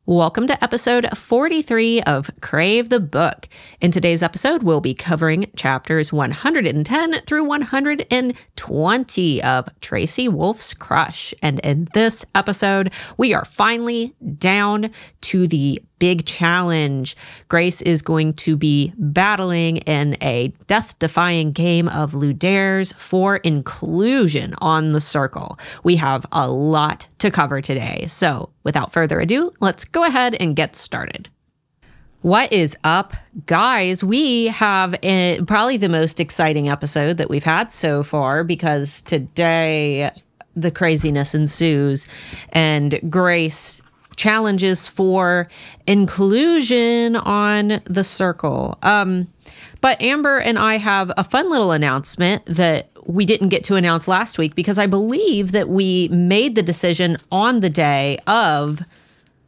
Welcome to episode 43 of Crave the Book. In today's episode, we'll be covering chapters 110 through 120 of Tracy Wolf's Crush. And in this episode, we are finally down to the big challenge. Grace is going to be battling in a death-defying game of Ludares for inclusion on the circle. We have a lot to cover today. So without further ado, let's go ahead and get started. What is up, guys? We have probably the most exciting episode that we've had so far, because today the craziness ensues and Grace challenges for inclusion on the circle. But Amber and I have a fun little announcement that we didn't get to announce last week, because I believe that we made the decision on the day of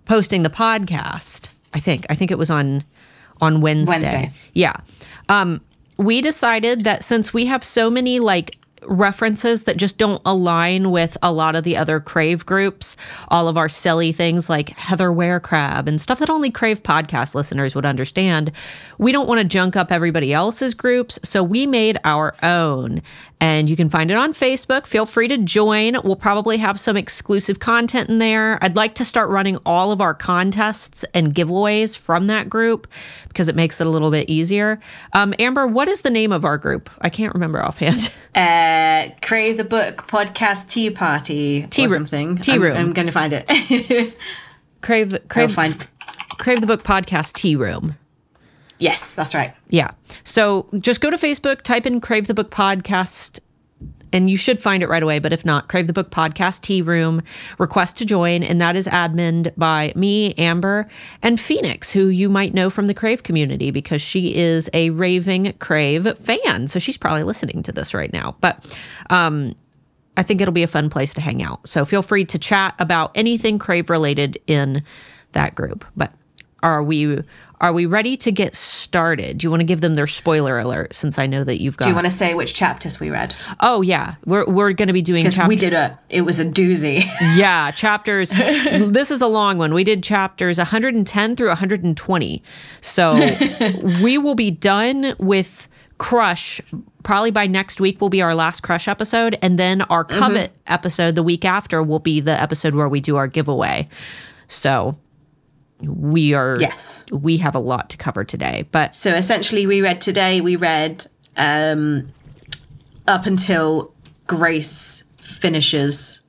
posting the podcast. I think it was on Wednesday. Yeah. We decided that since we have so many references that just don't align with a lot of the other Crave groups, all of our silly things like Heather Werecrab and stuff that only Crave podcast listeners would understand, we don't want to junk up everybody else's groups, so we made our own. And you can find it on Facebook. Feel free to join. We'll probably have some exclusive content in there. I'd like to start running all of our contests and giveaways from that group because it makes it a little bit easier. Amber, what is the name of our group? I can't remember offhand. Crave the Book Podcast Tea Party or something. Tea Room. I'm going to find it. Crave the Book Podcast Tea Room. Yes, that's right. Yeah. So just go to Facebook, type in Crave the Book Podcast, and you should find it right away. But if not, Crave the Book Podcast Tea Room, request to join. And that is adminned by me, Amber, and Phoenix, who you might know from the Crave community because she is a raving Crave fan. So she's probably listening to this right now. But I think it'll be a fun place to hang out. So feel free to chat about anything Crave related in that group. But are we ready to get started? Do you want to give them their spoiler alert, since I know that you've got... Do you want to say which chapters we read? Oh, yeah. We're going to be doing... Because it was a doozy. Yeah, chapters... This is a long one. We did chapters 110 through 120. So we will be done with Crush. Probably by next week will be our last Crush episode. And then our Covet episode the week after will be the episode where we do our giveaway. So... We have a lot to cover today, but so essentially we read up until Grace finishes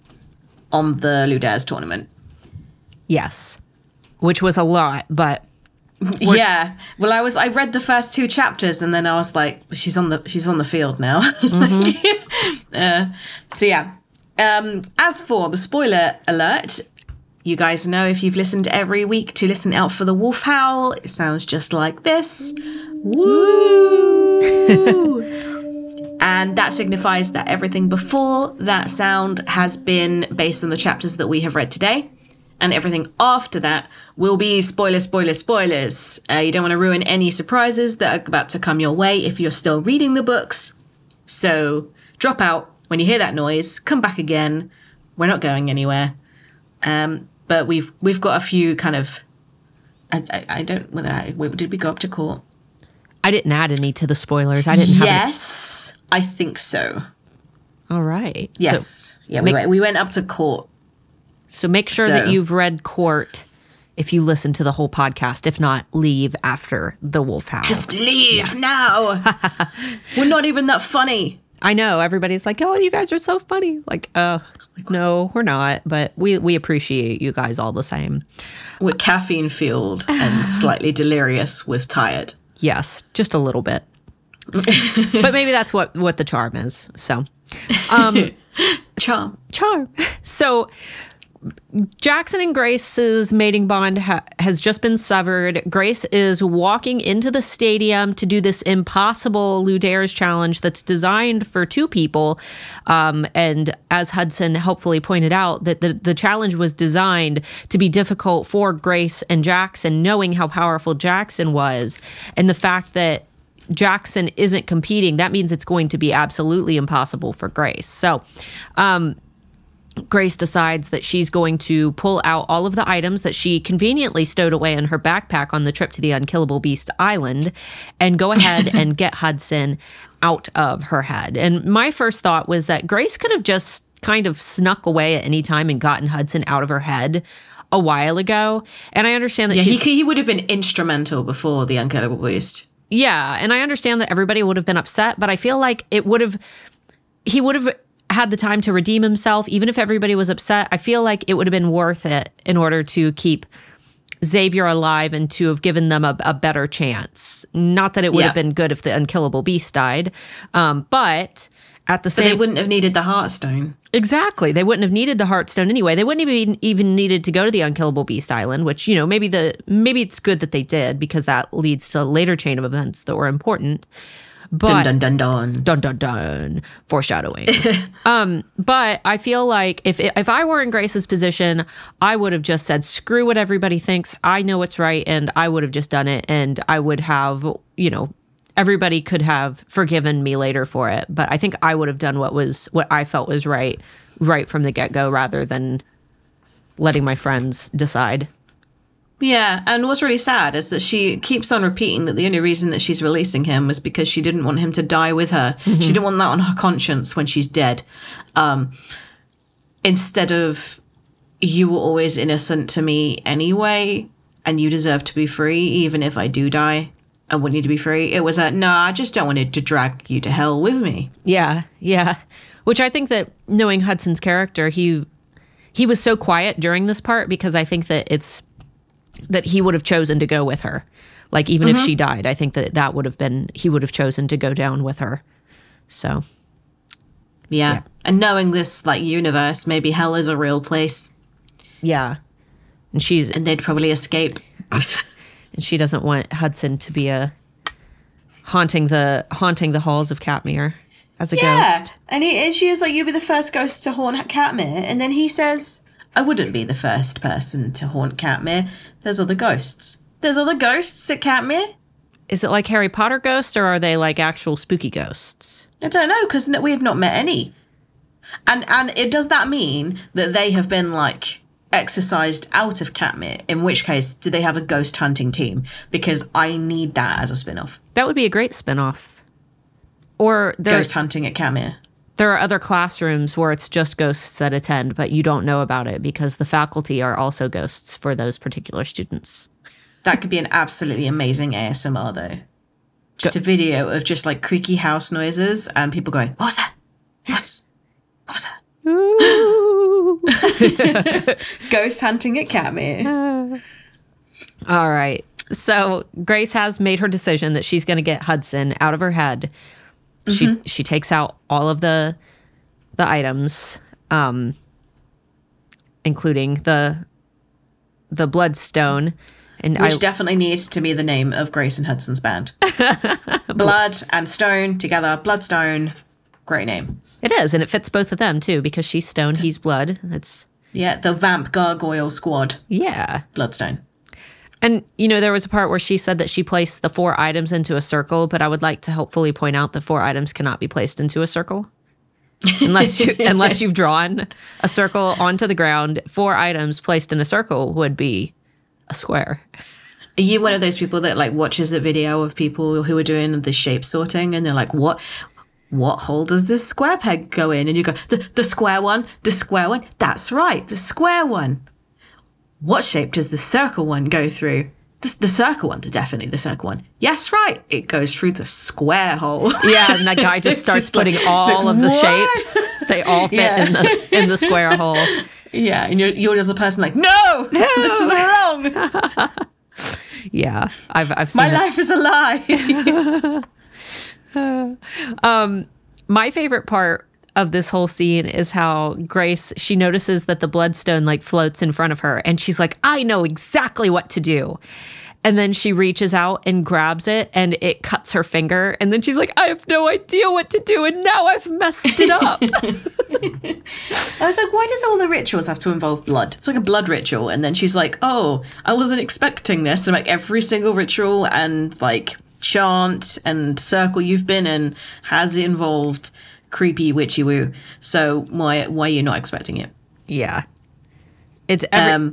on the Ludares tournament. Yes, which was a lot, but yeah. Well, I read the first two chapters and then I was like, she's on the field now. So yeah. As for the spoiler alert, you guys know, if you've listened every week, to listen out for the wolf howl. It sounds just like this. Woo! And that signifies that everything before that sound has been based on the chapters that we have read today. And everything after that will be spoilers. You don't want to ruin any surprises that are about to come your way if you're still reading the books. So drop out when you hear that noise. Come back again. We're not going anywhere. But we've got a few kind of, I don't, did we go up to court? I didn't add any to the spoilers. I didn't have Yes, I think so. All right. Yes. So yeah, we went up to court. So make sure that you've read court if you listen to the whole podcast. If not, leave after the wolf howl. Just leave now. We're not even that funny. I know. Everybody's like, oh, you guys are so funny. No, we're not. But we appreciate you guys all the same. We're caffeine-fueled and slightly delirious with tired. Yes, just a little bit. But maybe that's what the charm is. So, Charm. So Jackson and Grace's mating bond has just been severed. Grace is walking into the stadium to do this impossible Ludares challenge that's designed for two people. And as Hudson helpfully pointed out, that the challenge was designed to be difficult for Grace and Jackson, knowing how powerful Jackson was. And the fact that Jackson isn't competing, that means it's going to be absolutely impossible for Grace. So, Grace decides that she's going to pull out all of the items that she conveniently stowed away in her backpack on the trip to the Unkillable Beast Island and go ahead and get Hudson out of her head. And my first thought was that Grace could have just kind of snuck away at any time and gotten Hudson out of her head a while ago. And I understand that he would have been instrumental before the Unkillable Beast. Yeah, and I understand that everybody would have been upset, but I feel like he would have had the time to redeem himself, even if everybody was upset. I feel like it would have been worth it in order to keep Xavier alive and to have given them a better chance. Not that it would have been good if the Unkillable Beast died, but at the same... But they wouldn't have needed the Heartstone. Exactly. They wouldn't have needed the Heartstone anyway. They wouldn't even needed to go to the Unkillable Beast Island, which, you know, maybe it's good that they did because that leads to a later chain of events that were important. But dun dun dun dun. Dun dun dun. Foreshadowing. But I feel like if I were in Grace's position, I would have just said, screw what everybody thinks. I know what's right, and I would have just done it, and I would have, you know, everybody could have forgiven me later for it. But I think I would have done what I felt was right from the get-go rather than letting my friends decide. Yeah, and what's really sad is that she keeps on repeating that the only reason that she's releasing him was because she didn't want him to die with her. Mm-hmm. She didn't want that on her conscience when she's dead. Instead of, you were always innocent to me anyway, and you deserve to be free, even if I do die. I want you to be free. It was no, I just don't want it to drag you to hell with me. Yeah, yeah. Which I think that knowing Hudson's character, he was so quiet during this part because I think that that he would have chosen to go with her. Like, even if she died, I think that would have been, he would have chosen to go down with her. So. Yeah. And knowing this, like, universe, maybe hell is a real place. Yeah. And they'd probably escape. And she doesn't want Hudson to be haunting the halls of Katmere as a ghost. And she is like, you'll be the first ghost to haunt Katmere. And then he says, I wouldn't be the first person to haunt Katmere. There's other ghosts. There's other ghosts at Katmere? Is it like Harry Potter ghosts, or are they like actual spooky ghosts? I don't know, because we have not met any. And does that mean that they have been, like, exorcised out of Katmere? In which case, do they have a ghost hunting team? Because I need that as a spin-off. That would be a great spin-off. Or ghost hunting at Katmere. There are other classrooms where it's just ghosts that attend, but you don't know about it because the faculty are also ghosts for those particular students. That could be an absolutely amazing ASMR, though. Just a video of just, like, creaky house noises and people going, what was that? What was that? Ghost hunting at Katmere. All right. So Grace has made her decision that she's going to get Hudson out of her head. She takes out all of the items, including the Bloodstone, which definitely needs to be the name of Grace and Hudson's band. Blood and Stone together. Bloodstone. Great name. It is, and it fits both of them too because she's stone, he's blood. The Vamp Gargoyle Squad. Yeah, Bloodstone. And, you know, there was a part where she said that she placed the 4 items into a circle, but I would like to helpfully point out that 4 items cannot be placed into a circle. Unless you've drawn a circle onto the ground, 4 items placed in a circle would be a square. Are you one of those people that, like, watches a video of people who are doing the shape sorting and they're like, what hole does this square peg go in? And you go, the square one, that's right, the square one. What shape does the circle one go through? The circle one, definitely the circle one. Yes, right. It goes through the square hole. Yeah, and that guy just starts putting all of the shapes. They all fit in the square hole. Yeah, and you're just a person like, no, this is wrong. Yeah, I've seen my life is a lie. My favorite part of this whole scene is how Grace, she notices that the Bloodstone like floats in front of her and she's like, I know exactly what to do. And then she reaches out and grabs it and it cuts her finger. And then she's like, I have no idea what to do. And now I've messed it up. I was like, why does all the rituals have to involve blood? It's like a blood ritual. And then she's like, oh, I wasn't expecting this. And like every single ritual and like chant and circle you've been in has involved creepy witchy woo. So why are you not expecting it? Yeah. It's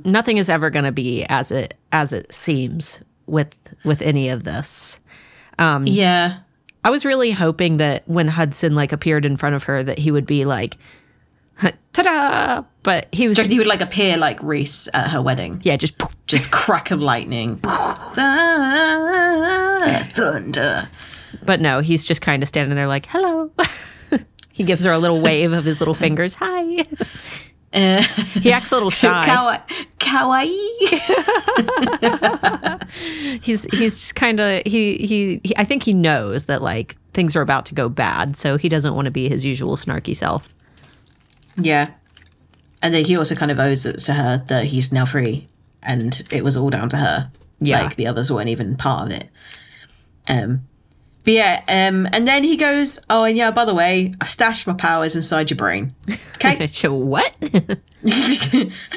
nothing is ever going to be as it seems with any of this. Yeah. I was really hoping that when Hudson like appeared in front of her that he would be like, ta-da! But he was Just he would like appear like Reese at her wedding. yeah, just Just crack of lightning. Thunder. But no, he's just kind of standing there like, hello. He gives her a little wave of his little fingers. Hi. He acts a little shy. Kawaii. He's just kind of he I think he knows that like things are about to go bad, so he doesn't want to be his usual snarky self. Yeah. And then he also kind of owes it to her that he's now free, and it was all down to her. Yeah. Like the others weren't even part of it. But yeah, and then he goes, oh, and yeah, by the way, I stashed my powers inside your brain. Okay. So what?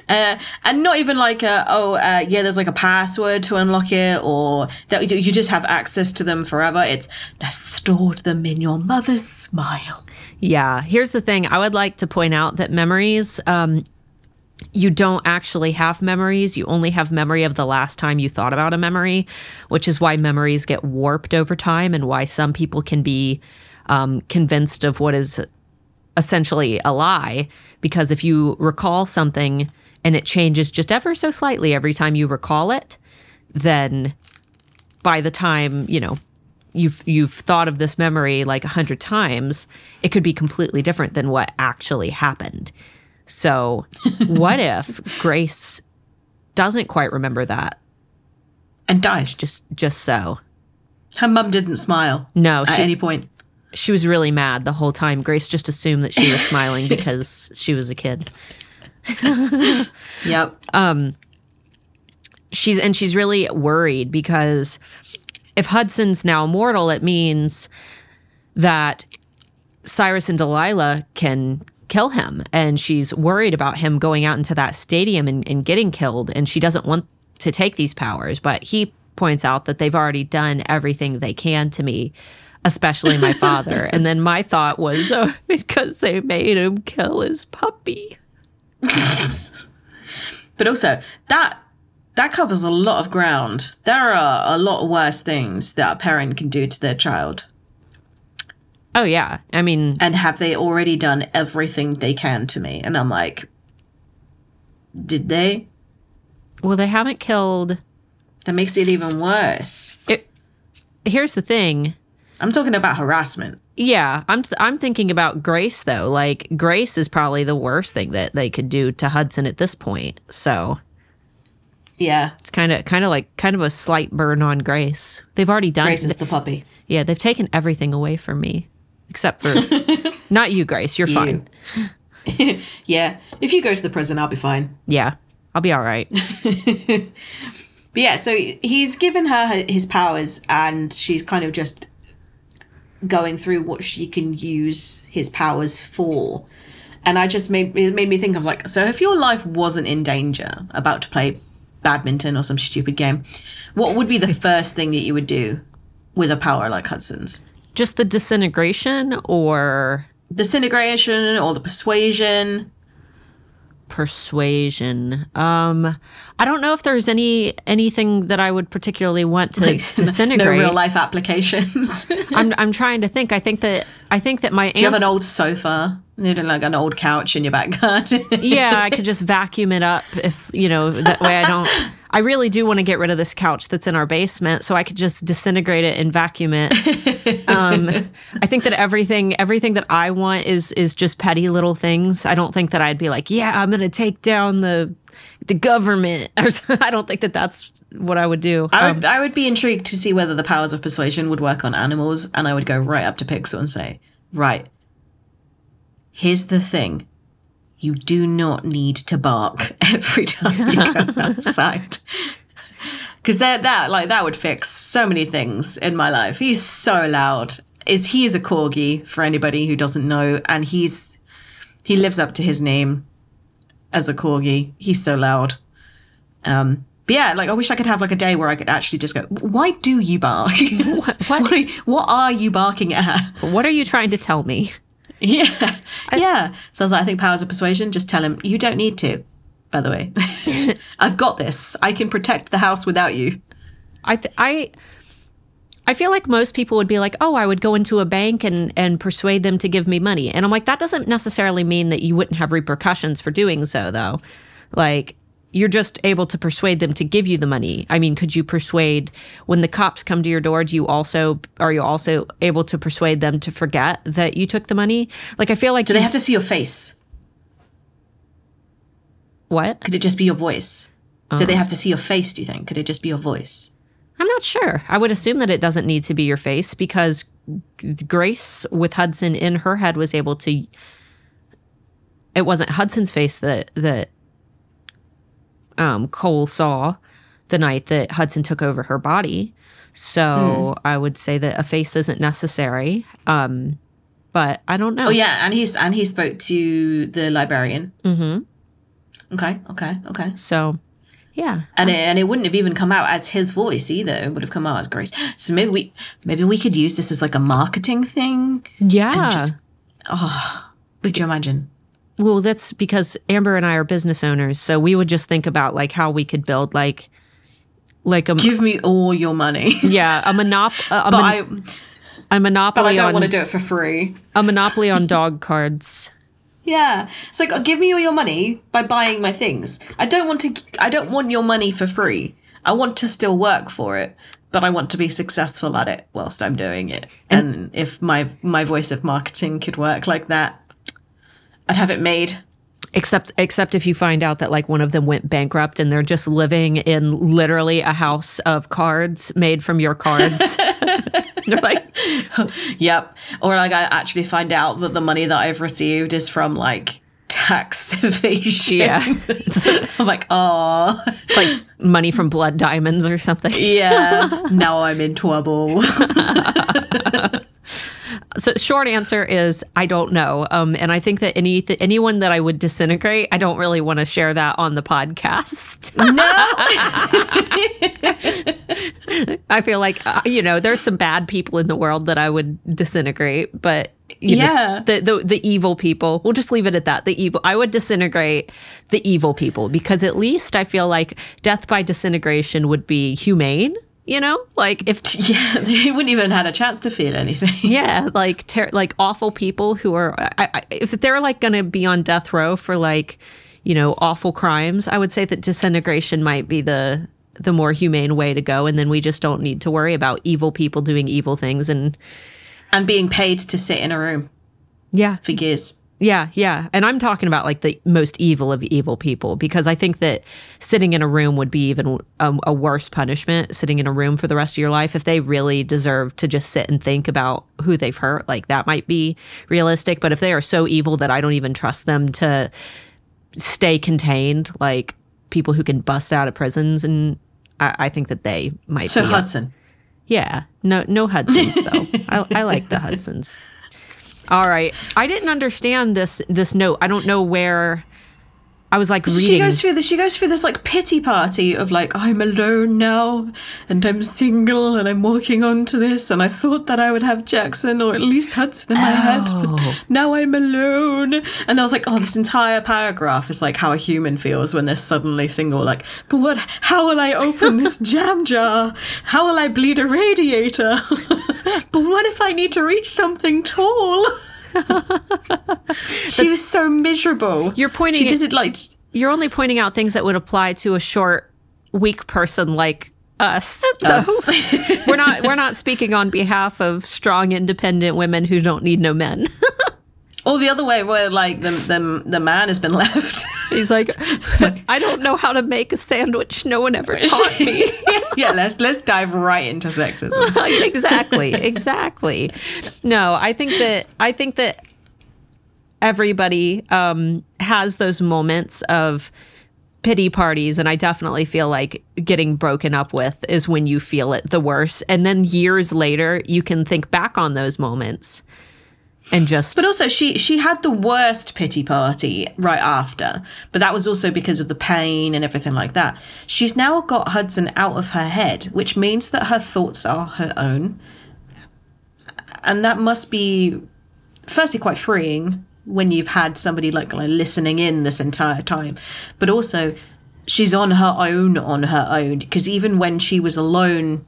And not even like, yeah, there's like a password to unlock it, or that you just have access to them forever. It's, I've stored them in your mother's smile. Yeah. Here's the thing. I would like to point out that memories, you don't actually have memories. You only have memory of the last time you thought about a memory, which is why memories get warped over time and why some people can be convinced of what is essentially a lie. Because if you recall something and it changes just ever so slightly every time you recall it, then by the time, you know, you've thought of this memory like 100 times, it could be completely different than what actually happened. So what if Grace doesn't quite remember that? And dies. Just so. Her mum didn't smile. No. At any point. She was really mad the whole time. Grace just assumed that she was smiling because she was a kid. Yep. She's really worried because if Hudson's now immortal, it means that Cyrus and Delilah can kill him. And she's worried about him going out into that stadium and getting killed. And she doesn't want to take these powers. But he points out that they've already done everything they can to me, especially my father. And then my thought was, oh, because they made him kill his puppy. But also, that covers a lot of ground. There are a lot worse things that a parent can do to their child. Oh, yeah. I mean... And have they already done everything they can to me? And I'm like, did they? Well, they haven't killed... That makes it even worse. Here's the thing. I'm talking about harassment. Yeah, I'm thinking about Grace, though. Like, Grace is probably the worst thing that they could do to Hudson at this point. So... Yeah. It's kind of a slight burn on Grace. They've already done... Grace is the puppy. Yeah, they've taken everything away from me. Except for... Not you, Grace. You're fine. Yeah. If you go to the prison, I'll be fine. Yeah. I'll be all right. But yeah, so he's given her his powers, and she's kind of just going through what she can use his powers for. And it made me think, I was like, so if your life wasn't in danger, about to play badminton or some stupid game, what would be the first thing that you would do with a power like Hudson's? Just the disintegration or... Disintegration or the persuasion? Persuasion. I don't know if there's anything that I would particularly want to disintegrate. No real life applications. I'm trying to think. I think that my... Do you have an old sofa? You know, like an old couch in your back garden? Yeah, I could just vacuum it up if, that way I don't... I really do want to get rid of this couch that's in our basement, so I could just disintegrate it and vacuum it. I think that everything that I want is just petty little things. I don't think that I'd be like, yeah, I'm going to take down the government. I don't think that that's what I would do. I would be intrigued to see whether the powers of persuasion would work on animals, and I would go right up to Pixel and say, right, here's the thing. You do not need to bark every time you go outside. Because that would fix so many things in my life. He's so loud. He is a corgi, for anybody who doesn't know, and he lives up to his name as a corgi. He's so loud. But yeah, like I wish I could have like a day where I could actually just go, why do you bark? What are you barking at? What are you trying to tell me? Yeah. Yeah. So I was like, I think powers of persuasion, just tell him, you don't need to, by the way. I've got this. I can protect the house without you. I feel like most people would be like, oh, I would go into a bank and persuade them to give me money. And I'm like, that doesn't necessarily mean that you wouldn't have repercussions for doing so, though. Like, you're just able to persuade them to give you the money. I mean, could you persuade, when the cops come to your door, are you also able to persuade them to forget that you took the money? Like, I feel like... Do they have to see your face? What? Could it just be your voice? Do they have to see your face, do you think? Could it just be your voice? I'm not sure. I would assume that it doesn't need to be your face, because Grace, with Hudson in her head, was able to... It wasn't Hudson's face that Cole saw the night that Hudson took over her body. So I would say that a face isn't necessary. But I don't know. Oh yeah, and he spoke to the librarian. Mm-hmm. Okay. So yeah. And it wouldn't have even come out as his voice either. It would have come out as Grace. So maybe we could use this as like a marketing thing. Yeah. Could you imagine? Well, that's because Amber and I are business owners, so we would just think about like how we could build like a... Give me all your money. Yeah, a monopoly. But I don't want to do it for free. A monopoly on dog cards. Yeah, it's like, give me all your money by buying my things. I don't want your money for free. I want to still work for it, but I want to be successful at it whilst I'm doing it. And if my voice of marketing could work like that, I'd have it made. Except if you find out that like one of them went bankrupt and they're just living in literally a house of cards made from your cards. They're like, yep. Or like I actually find out that the money that I've received is from like tax evasion. Yeah. I'm like, oh. It's like money from blood diamonds or something. Yeah. Now I'm in trouble. So short answer is I don't know. And I think that anyone that I would disintegrate, I don't really want to share that on the podcast. No. I feel like, there's some bad people in the world that I would disintegrate, but the evil people, we'll just leave it at that. I would disintegrate the evil people, because at least I feel like death by disintegration would be humane. Like if they wouldn't even had a chance to feel anything. Yeah, like awful people who are if they're like going to be on death row for like, awful crimes, I would say that disintegration might be the more humane way to go, and then we just don't need to worry about evil people doing evil things and being paid to sit in a room. Yeah, for years. Yeah. And I'm talking about like the most evil of evil people, because I think that sitting in a room would be even a worse punishment, sitting in a room for the rest of your life. If they really deserve to just sit and think about who they've hurt, like that might be realistic. But if they are so evil that I don't even trust them to stay contained, like people who can bust out of prisons, and I think that they might be. So Hudson. Yeah. No Hudsons, though. I like the Hudsons. All right. I didn't understand this note. I don't know where I was like reading. She goes through this like pity party of like, I'm alone now and I'm single and I'm walking on to this, and I thought that I would have Jackson or at least Hudson in my head, but now I'm alone. And I was like, oh, this entire paragraph is like how a human feels when they're suddenly single. Like, but how will I open this jam jar? How will I bleed a radiator? But what if I need to reach something tall? She was so miserable. You're only pointing out things that would apply to a short, weak person like us. We're not speaking on behalf of strong, independent women who don't need no men. Or the other way, where like the man has been left. He's like, I don't know how to make a sandwich. No one ever taught me. Yeah, let's dive right into sexism. Exactly. No, I think that everybody has those moments of pity parties, and I definitely feel like getting broken up with is when you feel it the worst. And then years later, you can think back on those moments. But also she had the worst pity party right after, but that was also because of the pain and everything like that. She's now got Hudson out of her head, which means that her thoughts are her own, and that must be firstly quite freeing when you've had somebody like listening in this entire time, but also she's on her own, because even when she was alone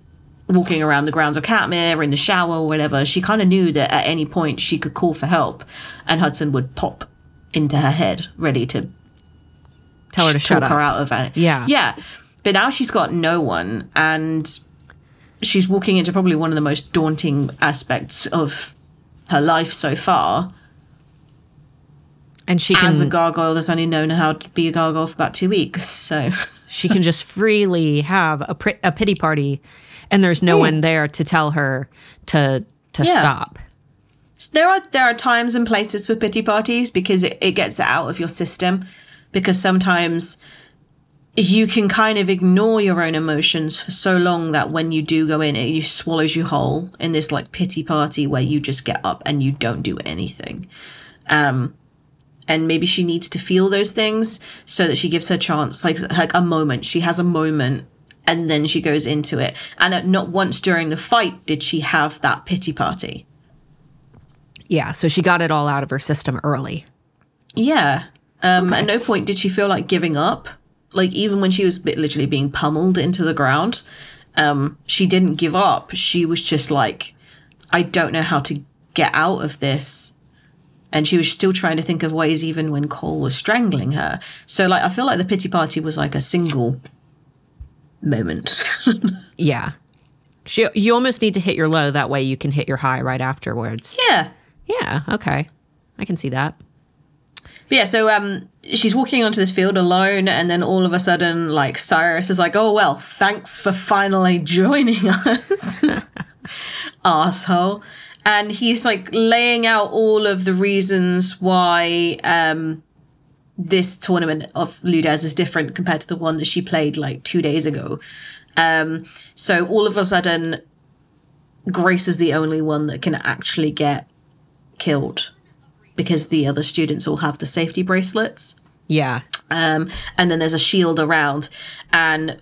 walking around the grounds of Katmere in the shower or whatever, she kind of knew that at any point she could call for help and Hudson would pop into her head ready to tell her to shut talk up. her out of it. Yeah. But now she's got no one, and she's walking into probably one of the most daunting aspects of her life so far. And she as a can, gargoyle that's only known how to be a gargoyle for about 2 weeks, so she can just freely have a pity party, and there's no one there to tell her to stop. There are times and places for pity parties because it gets it out of your system, because sometimes you can kind of ignore your own emotions for so long that when you do go in, it swallows you whole in this like pity party where you just get up and you don't do anything. And maybe she needs to feel those things so that she gives her chance, like a moment. She has a moment and then she goes into it. And not once during the fight did she have that pity party. Yeah, so she got it all out of her system early. Yeah. At no point did she feel like giving up. Like, even when she was literally being pummeled into the ground, she didn't give up. She was just like, I don't know how to get out of this. And she was still trying to think of ways even when Cole was strangling her. So, like, I feel like the pity party was like a single moment. Yeah. You almost need to hit your low. That way you can hit your high right afterwards. Yeah. Yeah, okay. I can see that. But yeah, so she's walking onto this field alone, and then all of a sudden, like, Cyrus is like, oh, well, thanks for finally joining us. Asshole. And he's, like, laying out all of the reasons why this tournament of Ludez is different compared to the one that she played, like, 2 days ago. So all of a sudden, Grace is the only one that can actually get killed, because the other students all have the safety bracelets. Yeah. And then there's a shield around, and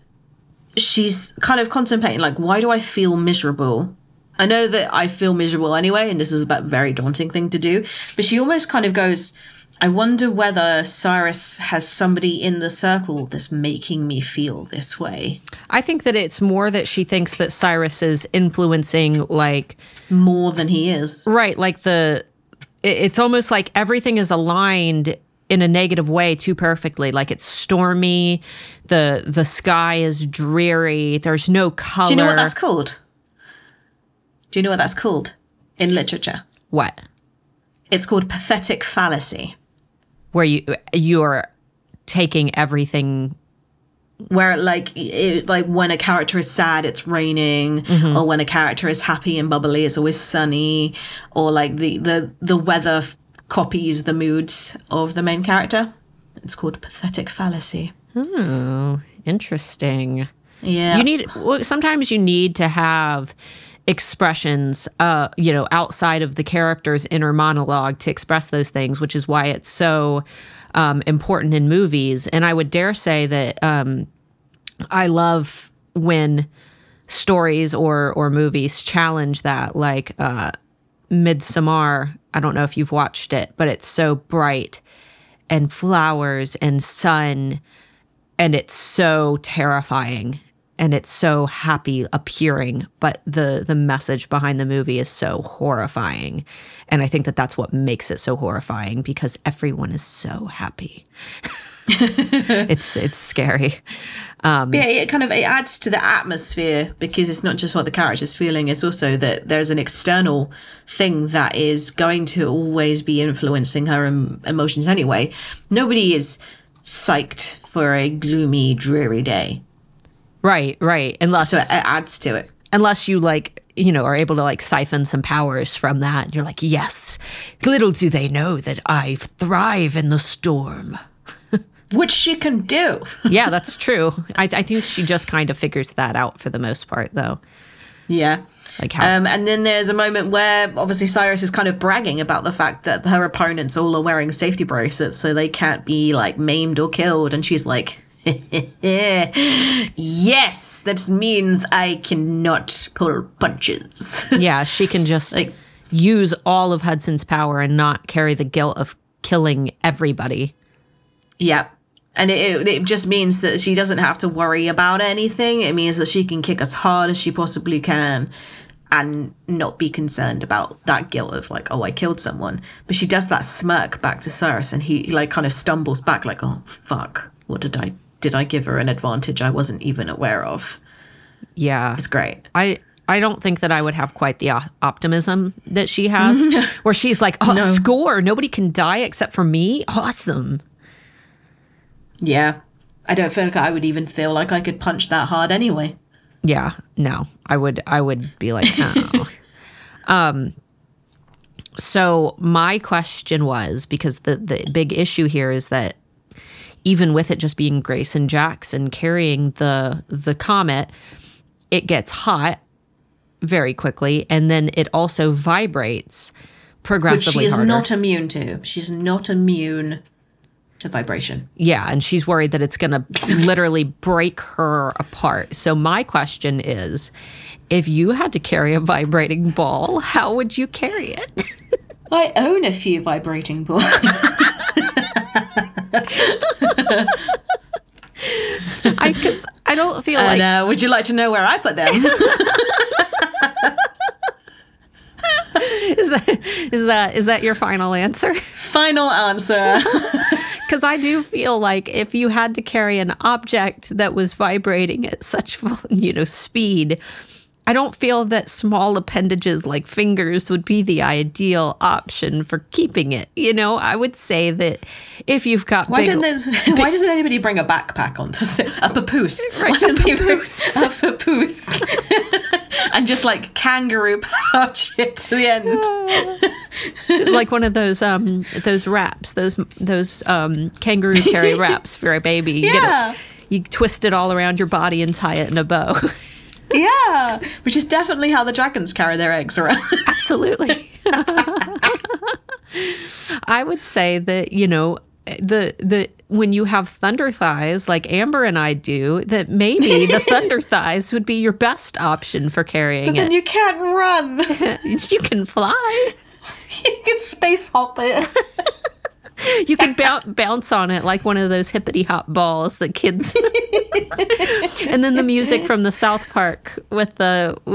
she's kind of contemplating, like, why do I feel miserable? I know that I feel miserable anyway, and this is a very daunting thing to do, but she almost kind of goes, I wonder whether Cyrus has somebody in the circle that's making me feel this way. I think that it's more that she thinks that Cyrus is influencing, like... more than he is. Right, like it's almost like everything is aligned in a negative way too perfectly. Like, it's stormy, the sky is dreary, there's no color. Do you know what that's called? Do you know what that's called in literature? What? It's called pathetic fallacy. Where you're taking everything... Where, like, like when a character is sad, it's raining, or when a character is happy and bubbly, it's always sunny, or like the weather copies the moods of the main character. It's called pathetic fallacy. Oh, interesting. Yeah. Sometimes you need to have expressions, outside of the character's inner monologue to express those things, which is why it's so important in movies. And I would dare say that I love when stories or movies challenge that, like Midsommar. I don't know if you've watched it, but it's so bright and flowers and sun, and it's so terrifying. And it's so happy appearing, but the message behind the movie is so horrifying. And I think that that's what makes it so horrifying, because everyone is so happy. It's scary. Yeah, it adds to the atmosphere, because it's not just what the character's feeling, it's also that there's an external thing that is going to always be influencing her emotions anyway. Nobody is psyched for a gloomy, dreary day. Right. So it adds to it. Unless you are able to siphon some powers from that. You're like, yes, little do they know that I thrive in the storm. Which she can do. Yeah, that's true. I think she just kind of figures that out for the most part, though. Yeah. Like how? And then there's a moment where obviously Cyrus is kind of bragging about the fact that her opponents all are wearing safety bracelets, so they can't be maimed or killed. And she's like, yes, that means I cannot pull punches. Yeah, she can just use all of Hudson's power and not carry the guilt of killing everybody. Yep. And it just means that she doesn't have to worry about anything. It means that she can kick as hard as she possibly can and not be concerned about that guilt of like, oh, I killed someone. But she does that smirk back to Cyrus, and he like kind of stumbles back like, oh, fuck. What did I give her an advantage I wasn't even aware of? Yeah. It's great. I don't think that I would have quite the optimism that she has, where she's like, oh, No. Score. Nobody can die except for me. Awesome. Yeah. I don't feel like I would even feel like I could punch that hard anyway. Yeah, no, I would be like, oh. So my question was, because the big issue here is that even with it just being Grace and Jackson carrying the comet, it gets hot very quickly, and then it also vibrates progressively Which she is harder. not immune to. She's not immune to vibration. Yeah, and she's worried that it's going to literally break her apart. So my question is, if you had to carry a vibrating ball, how would you carry it? I own a few vibrating balls. Because I don't feel like... And would you like to know where I put them? Is that your final answer? Final answer. Because I do feel like if you had to carry an object that was vibrating at such, speed, I don't feel that small appendages like fingers would be the ideal option for keeping it. I would say that if you've got Why doesn't anybody bring a backpack onto a papoose? Right, Why don't they bring papoose. a papoose and just like kangaroo pouch it to the end? like one of those wraps, those kangaroo carry wraps for a baby. Yeah. You twist it all around your body and tie it in a bow. Yeah, which is definitely how the dragons carry their eggs around. Absolutely. I would say that, the when you have thunder thighs like Amber and I do, that maybe the thunder thighs would be your best option for carrying But then it. you can't run. You can fly. You can space hop it. You can bounce on it like one of those hippity hop balls that kids. And then the music from the South Park with Pogo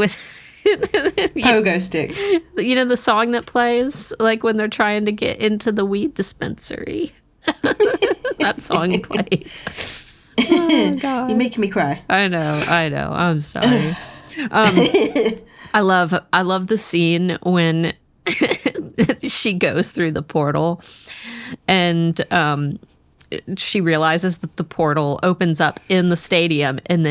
stick. the song that plays like when they're trying to get into the weed dispensary. That song plays. Oh, God. You're making me cry. I know. I'm sorry. I love the scene when she goes through the portal and she realizes that the portal opens up in the stadium, and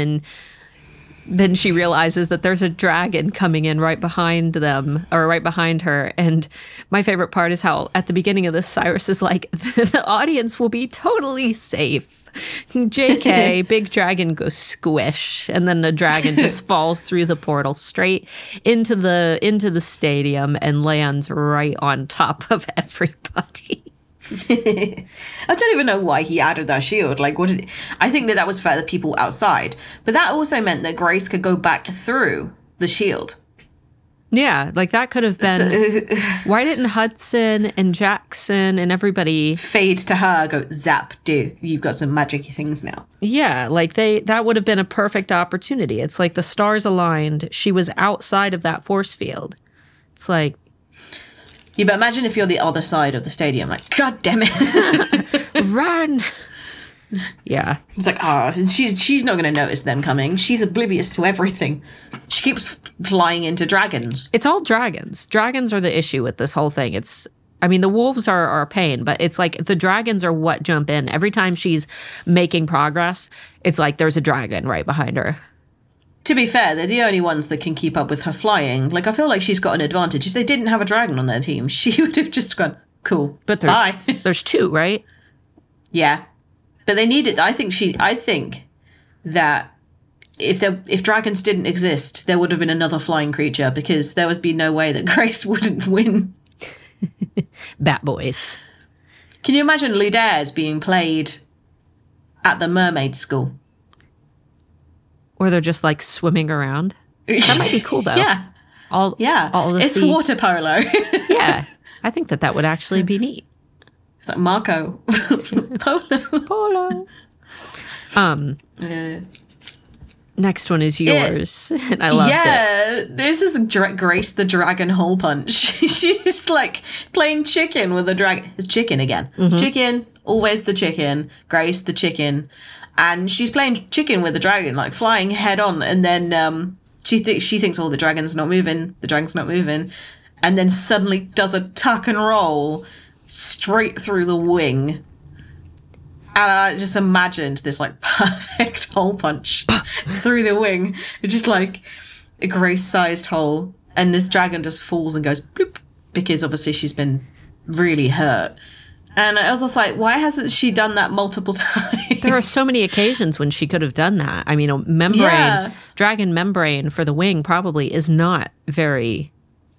then she realizes that there's a dragon coming in right behind them, or right behind her. And my favorite part is how at the beginning of this, Cyrus is like, the audience will be totally safe. JK, big dragon goes squish, and then the dragon just falls through the portal straight into the stadium and lands right on top of everybody. I don't even know why he added that shield. Like, I think that was for the people outside, but that also meant that Grace could go back through the shield. Yeah, like that could have been. Why didn't Hudson and Jackson and everybody fade to her, go zap, do you've got some magic-y things now? Yeah, like that would have been a perfect opportunity. It's like the stars aligned. She was outside of that force field. It's like, yeah, but imagine if you're the other side of the stadium, like, God damn it. run. Yeah. It's like, she's not going to notice them coming. She's oblivious to everything. She keeps flying into dragons. It's all dragons. Dragons are the issue with this whole thing. The wolves are a pain, but it's like the dragons are what jump in. Every time she's making progress, it's like there's a dragon right behind her. To be fair, they're the only ones that can keep up with her flying. Like, I feel like she's got an advantage. If they didn't have a dragon on their team, she would have just gone, cool, But bye. There's two, right? Yeah. But they need it. I think that if dragons didn't exist, there would have been another flying creature, because there would be no way that Grace wouldn't win. Bat boys. Can you imagine Ludairs being played at the mermaid school? Or they're just like swimming around. That might be cool though. Yeah. all the it's sea. water polo. Yeah, I think that would actually be neat. It's like Marco Polo. Next one is yours. And I loved it. Yeah, this is Grace the Dragon Hole Punch. She's like playing chicken with the dragon. It's chicken again. Chicken, always the chicken. Grace the chicken. And she's playing chicken with the dragon, like flying head on. And then she thinks, oh, the dragon's not moving. The dragon's not moving. And then suddenly does a tuck and roll straight through the wing. And I just imagined this like perfect hole punch through the wing. It's just like a Grace-sized hole. And this dragon just falls and goes bloop, because obviously she's been really hurt. And I was just like, why hasn't she done that multiple times? There are so many occasions when she could have done that. I mean, a membrane, dragon membrane for the wing probably is not very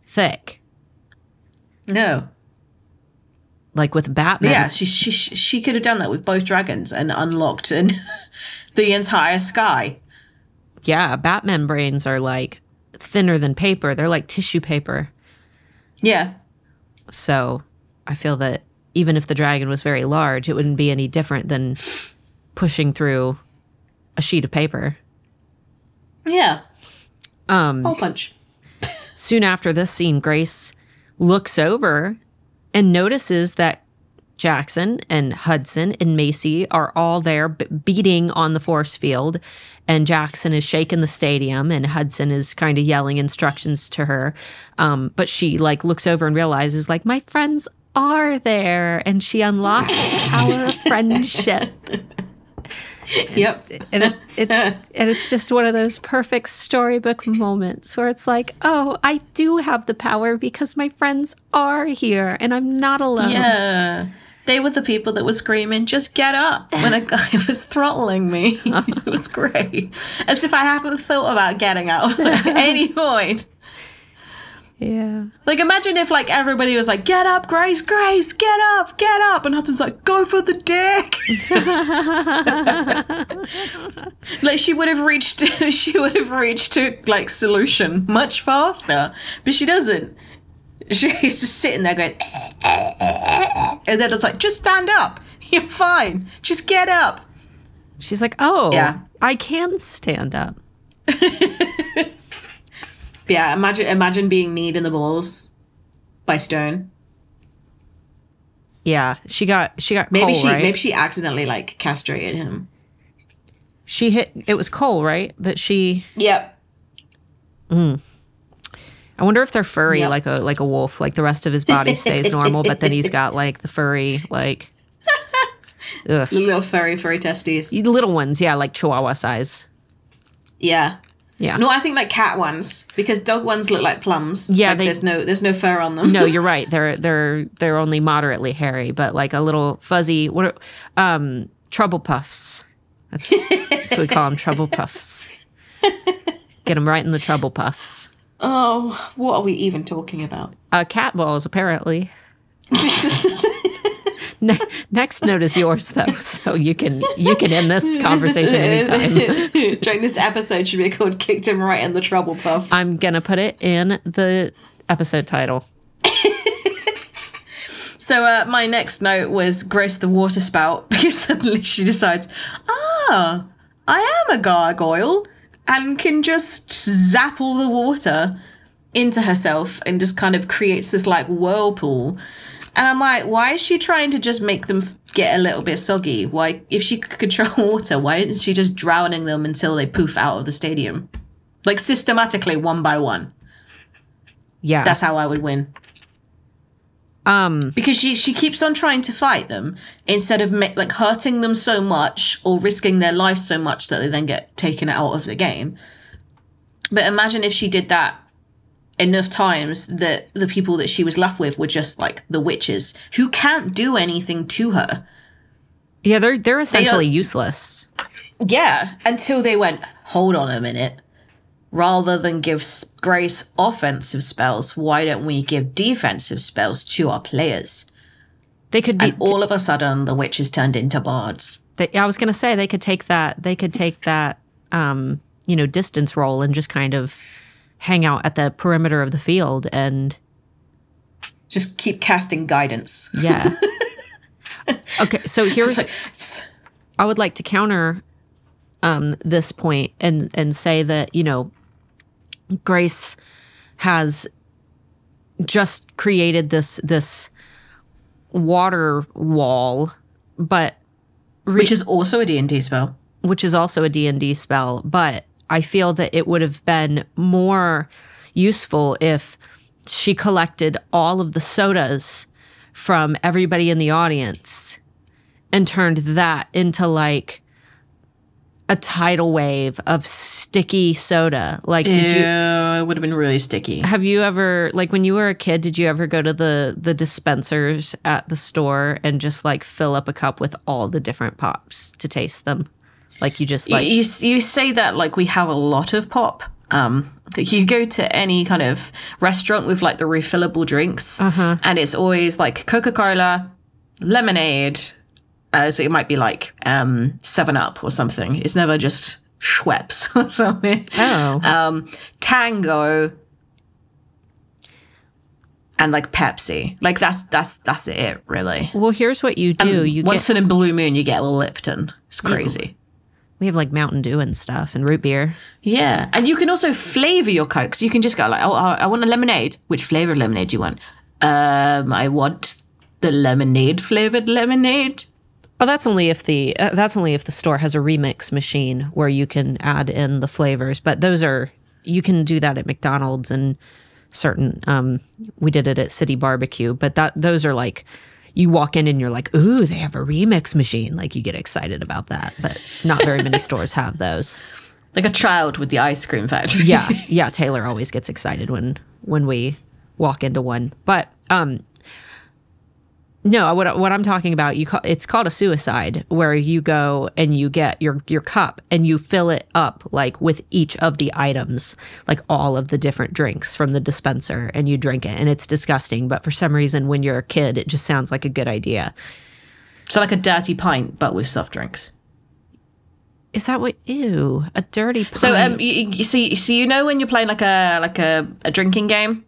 thick. No. Like with Batman. Yeah, she could have done that with both dragons and unlocked the entire sky. Yeah, bat membranes are like thinner than paper. They're like tissue paper. Yeah. So I feel that even if the dragon was very large, it wouldn't be any different than pushing through a sheet of paper. Yeah. Hole punch. Soon after this scene, Grace looks over and notices that Jackson and Hudson and Macy are all there beating on the force field. And Jackson is shaking the stadium and Hudson is kind of yelling instructions to her. But she like looks over and realizes like, my friends are there. And she unlocks the power of friendship. Yep. And it's just one of those perfect storybook moments where it's like, oh, I do have the power because my friends are here and I'm not alone. Yeah. They were the people that were screaming, just get up, when a guy was throttling me. It was great. As if I haven't thought about getting up at any point. Yeah. Like, imagine if, like, everybody was like, get up, Grace, get up. And Hudson's like, go for the dick. Like, she would have reached to, like, solution much faster. But she doesn't. She's just sitting there going, and then it's like, just stand up. You're fine. Just get up. She's like, oh, yeah. I can stand up. Yeah, imagine being kneed in the balls by Stone. Yeah, she got maybe Cole, right? Maybe she accidentally like castrated him. It was Cole, right? That she. Yep. I wonder if they're furry, Yep. like a wolf. Like the rest of his body stays normal, but then he's got like the furry, like little furry testes. Little ones, yeah, like Chihuahua size. Yeah. Yeah. No, I think like cat ones, because dog ones look like plums. Yeah, like there's no fur on them. No, you're right. They're only moderately hairy, but like a little fuzzy. Trouble puffs. That's what we call them, trouble puffs. Get them right in the trouble puffs. Oh, what are we even talking about? Cat balls, apparently. Next note is yours, though, so you can end this conversation anytime. During this episode should be called "Kicked Him Right in the Trouble Puffs." I'm gonna put it in the episode title. So my next note was Grace the water spout, because suddenly she decides, I am a gargoyle and can just zap all the water into herself and just kind of creates this like whirlpool. And I'm like, why is she trying to just make them get a little bit soggy? Why, if she could control water, why isn't she just drowning them until they poof out of the stadium? Like, systematically, one by one. Yeah. That's how I would win. Because she keeps on trying to fight them instead of like hurting them so much or risking their life so much that they then get taken out of the game. But imagine if she did that enough times that the people that she was left with were just like the witches who can't do anything to her. Yeah, they're essentially useless. Yeah, until they went, hold on a minute. Rather than give Grace offensive spells, why don't we give defensive spells to our players? They could be, and all of a sudden, the witches turned into bards. I was going to say they could take that, distance roll and just kind of hang out at the perimeter of the field and just keep casting guidance. Yeah. Okay, so here's I would like to counter this point and say that, you know, Grace has just created this water wall, but which is also a D&D spell. Which is also a D&D spell, but I feel that it would have been more useful if she collected all of the sodas from everybody in the audience and turned that into like a tidal wave of sticky soda. Like, did you? It would have been really sticky. Have you ever, like, when you were a kid, did you ever go to the dispensers at the store and just like fill up a cup with all the different pops to taste them? Like, you just like you say that like we have a lot of pop. You go to any kind of restaurant with like the refillable drinks, and it's always like Coca-Cola, lemonade. So it might be like 7-Up or something. It's never just Schweppes or something. Oh. Tango and like Pepsi. Like that's it, really. Well, here's what you do. You once in a blue moon, you get a little Lipton. It's crazy. We have like Mountain Dew and stuff and root beer. Yeah, and you can also flavor your Coke. So you can just go like, oh, I want a lemonade. Which flavor of lemonade do you want? I want the lemonade flavored lemonade. Oh, that's only if the store has a remix machine where you can add in the flavors. But you can do that at McDonald's and certain. We did it at City Barbecue, but those are like, you walk in and you're like, ooh, they have a remix machine. Like, you get excited about that, but not very many stores have those. Like a child with the ice cream factory. Yeah. Taylor always gets excited when we walk into one, but no, what I'm talking about, it's called a suicide, where you go and you get your cup and you fill it up like with each of the items, like all of the different drinks from the dispenser, and you drink it, and it's disgusting. But for some reason, when you're a kid, it just sounds like a good idea. So like a dirty pint, but with soft drinks. Is that what? Ew, a dirty pint. So you know when you're playing like a drinking game.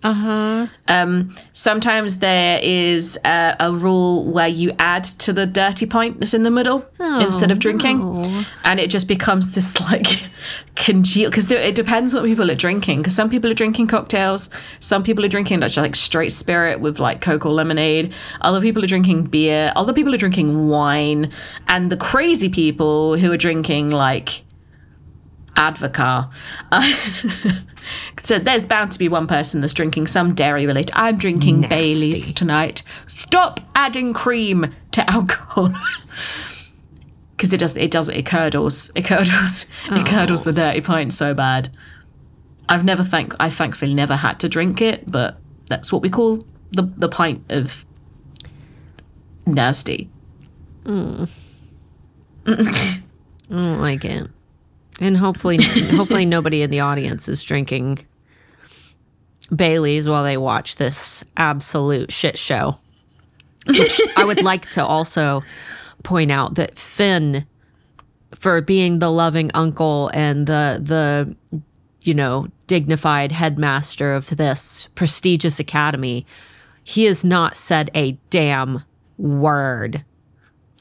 Sometimes there is a rule where you add to the dirty pint that's in the middle instead of drinking, and it just becomes this like congeal. Because it depends what people are drinking. Because some people are drinking cocktails, some people are drinking like straight spirit with like Coke or lemonade. Other people are drinking beer. Other people are drinking wine, and the crazy people who are drinking like Advocaat. So there's bound to be one person that's drinking some dairy related. I'm drinking Nasty. Baileys tonight. Stop adding cream to alcohol. Because it curdles the dirty pint so bad. I thankfully never had to drink it, but that's what we call the pint of nasty. I don't like it. And hopefully nobody in the audience is drinking Baileys while they watch this absolute shit show. Which I would like to also point out that Finn, for being the loving uncle and the dignified headmaster of this prestigious academy, he has not said a damn word.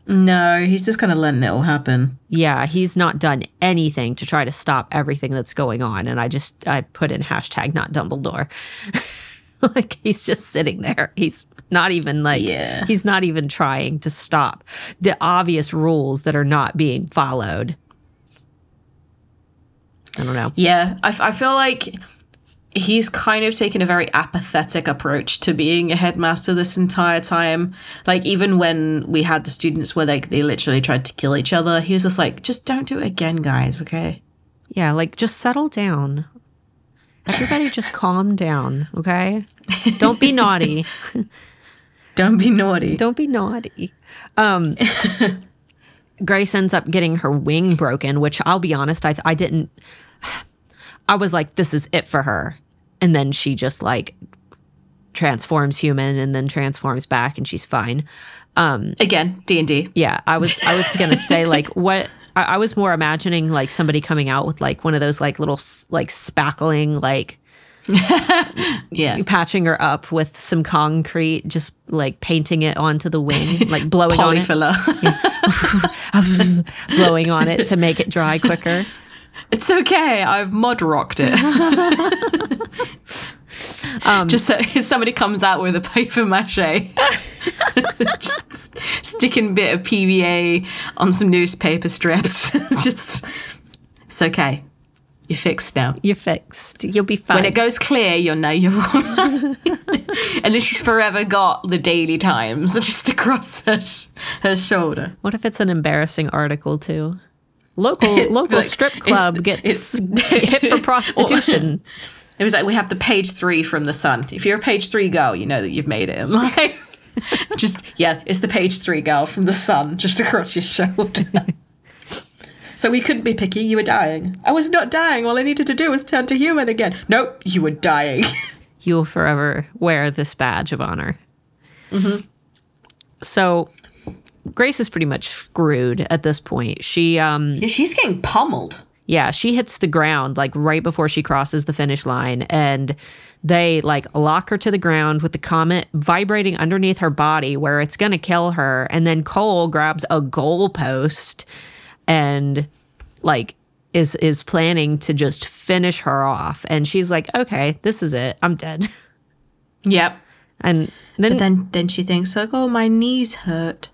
No, he's just kind of letting it all happen. Yeah, he's not done anything to try to stop everything that's going on. And I put in hashtag not Dumbledore. Like, he's just sitting there. He's not even he's not even trying to stop the obvious rules that are not being followed. I don't know. Yeah, I feel like he's kind of taken a very apathetic approach to being a headmaster this entire time. Like, even when we had the students where they literally tried to kill each other, he was just like, just don't do it again, guys, okay? Yeah, like, just settle down. Everybody just calm down, okay? Don't be naughty. Don't be naughty. Don't be naughty. Grace ends up getting her wing broken, which I'll be honest, I didn't... I was like, this is it for her. And then she just like transforms human and then transforms back and she's fine. Again, D&D. Yeah, I was going to say like what I was more imagining like somebody coming out with like one of those like little like spackling like Yeah. patching her up with some concrete, just like painting it onto the wing, like blowing on it. Polyfiller. Blowing on it to make it dry quicker. It's okay. I've mod rocked it. Just so if somebody comes out with a paper mache, just sticking a bit of PVA on some newspaper strips. Just, it's okay. You're fixed now. You're fixed. You'll be fine. When it goes clear, you'll know you're wrong. And then she's forever got the Daily Times just across her shoulder. What if it's an embarrassing article too? Local Like, strip club gets hit for prostitution. It was like, we have the page 3 from the Sun. If you're a page 3 girl, you know that you've made it in life. It's the page 3 girl from the Sun just across your shoulder. So we couldn't be picky. You were dying. I was not dying. All I needed to do was turn to human again. Nope, you were dying. You will forever wear this badge of honor. Mm-hmm. So Grace is pretty much screwed at this point. She's getting pummeled. Yeah, she hits the ground like right before she crosses the finish line, and they like lock her to the ground with the comet vibrating underneath her body where it's going to kill her. And then Cole grabs a goalpost and like is planning to just finish her off. And she's like, okay, this is it. I'm dead. Yep. And but then she thinks like, oh, my knees hurt.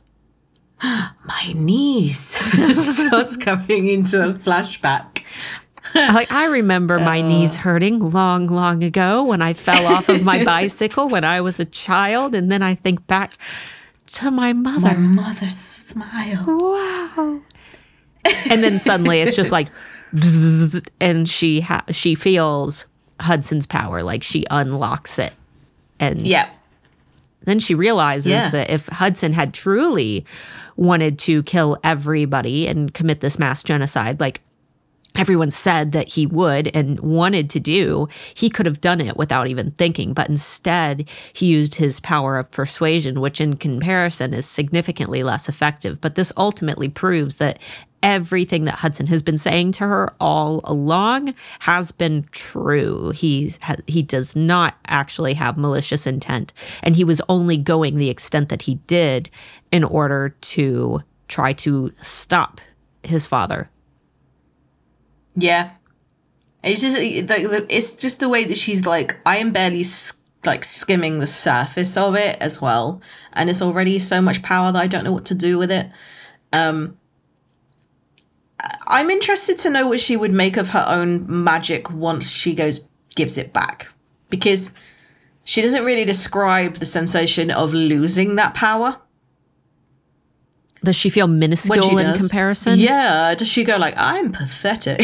My knees. Starts coming into a flashback. Like, I remember my knees hurting long, long ago when I fell off of my bicycle when I was a child. And then I think back to my mother. My mother's smile. Wow. And then suddenly it's just like, bzzz, and she feels Hudson's power. Like she unlocks it. And then she realizes that if Hudson had truly wanted to kill everybody and commit this mass genocide, like everyone said that he would and wanted to do, he could have done it without even thinking. But instead, he used his power of persuasion, which in comparison is significantly less effective. But this ultimately proves that everything that Hudson has been saying to her all along has been true. He does not actually have malicious intent, and he was only going the extent that he did in order to try to stop his father. Yeah, it's just the way that she's like, I am barely skimming the surface of it as well, and it's already so much power that I don't know what to do with it. I'm interested to know what she would make of her own magic once she gives it back, because she doesn't really describe the sensation of losing that power. Does she feel minuscule in comparison? Yeah. Does she go like, I'm pathetic?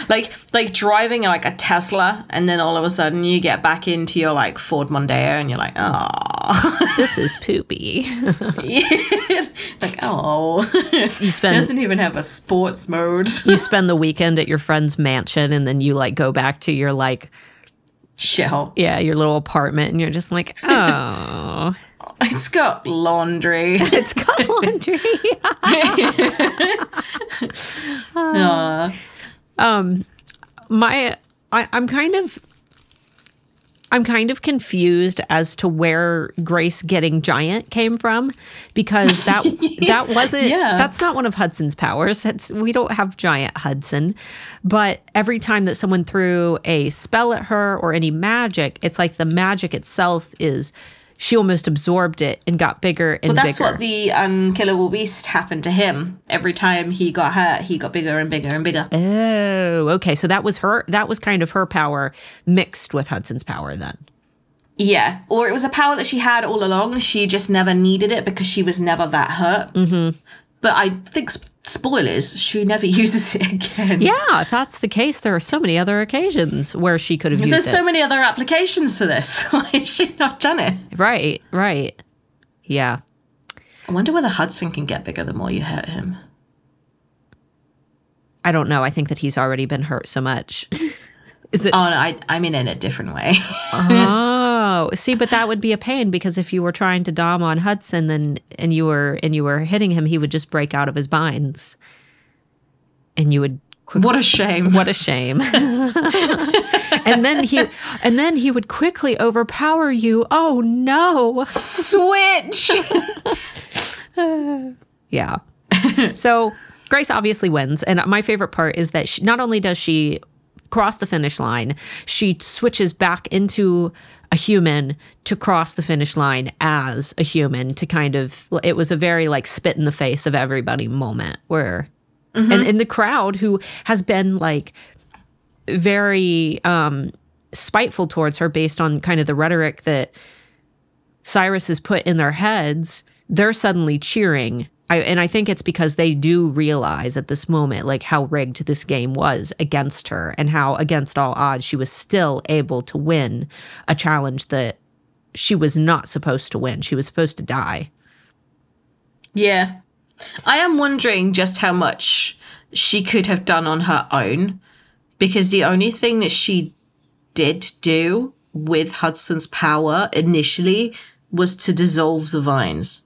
like driving like a Tesla, and then all of a sudden you get back into your like Ford Mondeo and you're like, oh, this is poopy. Like, oh, doesn't even have a sports mode. You spend the weekend at your friend's mansion, and then you like go back to your like shithole. Yeah, your little apartment, and you're just like, oh. It's got laundry. It's got laundry. I'm kind of confused as to where Grace getting giant came from, because that wasn't that's not one of Hudson's powers. We don't have giant Hudson. But every time that someone threw a spell at her or any magic, it's like the magic itself is, she almost absorbed it and got bigger and bigger. Well, that's what the unkillable beast happened to him. Every time he got hurt, he got bigger and bigger and bigger. Oh, okay. So that was kind of her power mixed with Hudson's power then. Yeah. Or it was a power that she had all along. She just never needed it because she was never that hurt. Mm-hmm. But I think, spoilers, she never uses it again. Yeah, if that's the case, there are so many other occasions where she could have used it. There's so many other applications for this. Why has she not done it? Right. Yeah. I wonder whether Hudson can get bigger the more you hurt him. I don't know. I think that he's already been hurt so much. Is it? Oh, no, I mean in a different way. Oh, see, but that would be a pain, because if you were trying to dom on Hudson and you were hitting him, he would just break out of his binds, and you would What a shame. What a shame. and then he would quickly overpower you. Oh no. Switch. Yeah. So Grace obviously wins. And my favorite part is that not only does she cross the finish line, she switches back into a human to cross the finish line as a human to kind of, it was a very like spit in the face of everybody moment where, and in the crowd who has been like very spiteful towards her based on kind of the rhetoric that Cyrus has put in their heads, they're suddenly cheering. And I think it's because they do realize at this moment, like how rigged this game was against her and how against all odds she was still able to win a challenge that she was not supposed to win. She was supposed to die. Yeah. I am wondering just how much she could have done on her own, because the only thing that she did do with Hudson's power initially was to dissolve the vines.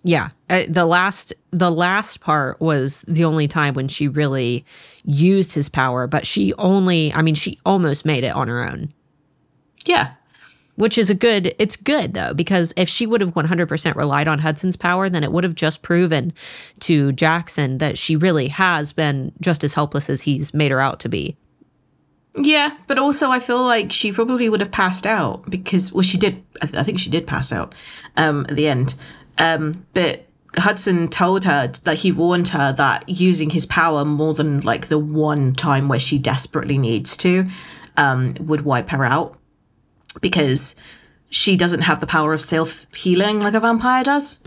Yeah. The last part was the only time when she really used his power, but she almost made it on her own. Yeah. Which is it's good though, because if she would have 100% relied on Hudson's power, then it would have just proven to Jackson that she really has been just as helpless as he's made her out to be. Yeah, but also I feel like she probably would have passed out because, well, she did. I think she did pass out at the end. But Hudson told her, like, he warned her that using his power more than like the one time where she desperately needs to would wipe her out, because she doesn't have the power of self-healing like a vampire does.